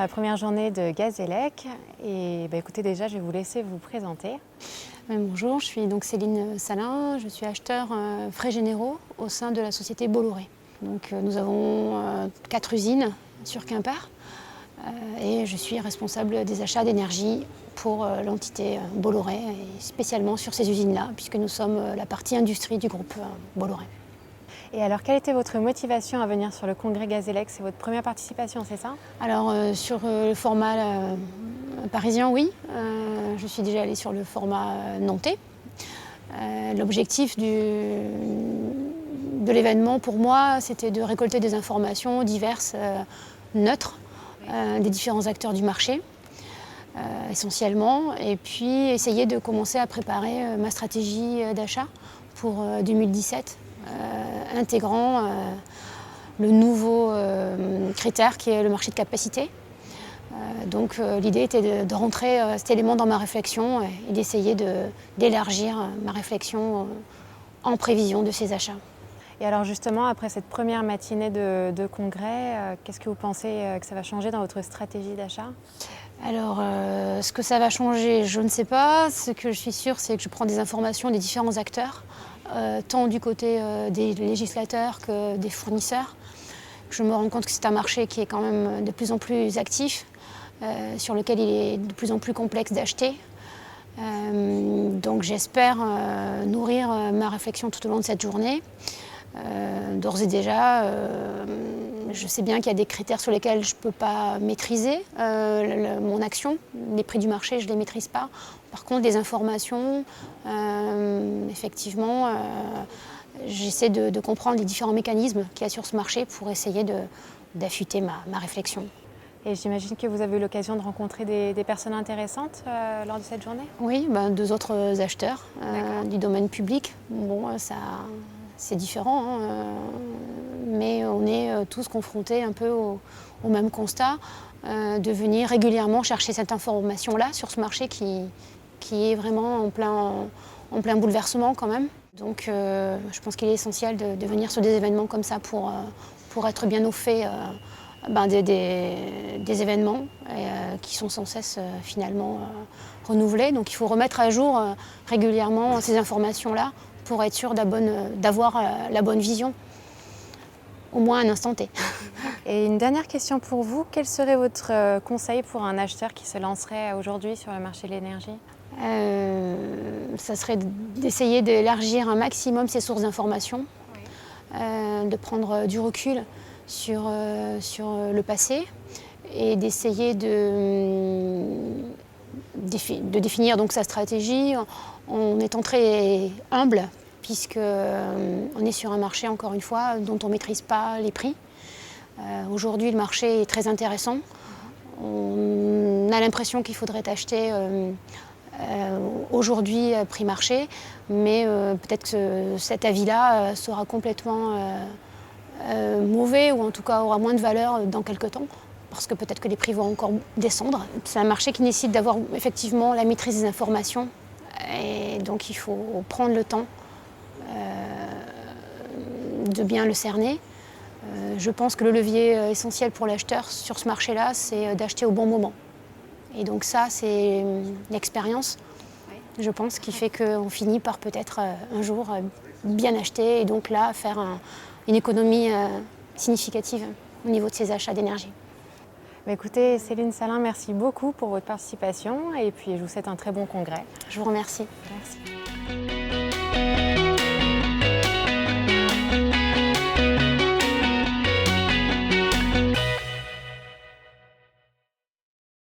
la première journée de Gazélec et écoutez, déjà je vais vous laisser vous présenter. Bonjour, je suis donc Céline Salin, je suis acheteur frais généraux au sein de la société Bolloré. Donc, nous avons 4 usines sur Quimper et je suis responsable des achats d'énergie pour l'entité Bolloré et spécialement sur ces usines-là puisque nous sommes la partie industrie du groupe Bolloré. Et alors, quelle était votre motivation à venir sur le congrès Gazélec? C'est votre première participation, c'est ça? Alors, sur le format parisien, oui. Je suis déjà allée sur le format nantais. L'objectif de l'événement, pour moi, c'était de récolter des informations diverses, neutres, des différents acteurs du marché, essentiellement, et puis essayer de commencer à préparer ma stratégie d'achat pour 2017. Intégrant le nouveau critère qui est le marché de capacité. Donc l'idée était de rentrer cet élément dans ma réflexion et d'essayer d'élargir ma réflexion en prévision de ces achats. Et alors justement, après cette première matinée de congrès, qu'est-ce que vous pensez que ça va changer dans votre stratégie d'achat? Alors, ce que ça va changer, je ne sais pas. Ce que je suis sûre, c'est que je prends des informations des différents acteurs, tant du côté des législateurs que des fournisseurs. Je me rends compte que c'est un marché qui est quand même de plus en plus actif, sur lequel il est de plus en plus complexe d'acheter. Donc j'espère nourrir ma réflexion tout au long de cette journée. D'ores et déjà, je sais bien qu'il y a des critères sur lesquels je ne peux pas maîtriser mon action. Les prix du marché, je ne les maîtrise pas. Par contre, les informations, effectivement, j'essaie de comprendre les différents mécanismes qu'il y a sur ce marché pour essayer d'affûter ma réflexion. Et j'imagine que vous avez eu l'occasion de rencontrer des personnes intéressantes lors de cette journée? Oui, 2 autres acheteurs du domaine public. Bon, ça... C'est différent, mais on est tous confrontés un peu au même constat, de venir régulièrement chercher cette information-là sur ce marché qui est vraiment en plein bouleversement quand même. Donc je pense qu'il est essentiel de venir sur des événements comme ça pour être bien au fait des événements qui sont sans cesse finalement renouvelés. Donc il faut remettre à jour régulièrement ces informations-là pour être sûr d'avoir la bonne vision, au moins à un instant T. Et une dernière question pour vous, quel serait votre conseil pour un acheteur qui se lancerait aujourd'hui sur le marché de l'énergie? Ça serait d'essayer d'élargir un maximum ses sources d'informations, de prendre du recul sur le passé et d'essayer de définir donc sa stratégie en étant très humble, puisqu'on est sur un marché, encore une fois, dont on ne maîtrise pas les prix. Aujourd'hui, le marché est très intéressant. On a l'impression qu'il faudrait acheter aujourd'hui prix marché, mais peut-être que cet avis-là sera complètement mauvais, ou en tout cas aura moins de valeur dans quelques temps, parce que peut-être que les prix vont encore descendre. C'est un marché qui nécessite d'avoir effectivement la maîtrise des informations, et donc il faut prendre le temps de bien le cerner. Je pense que le levier essentiel pour l'acheteur sur ce marché-là, c'est d'acheter au bon moment. Et donc ça, c'est l'expérience, je pense, qui fait qu'on finit par peut-être un jour bien acheter et donc là faire une économie significative au niveau de ses achats d'énergie. Écoutez, Céline Salin, merci beaucoup pour votre participation et puis je vous souhaite un très bon congrès. Je vous remercie. Merci.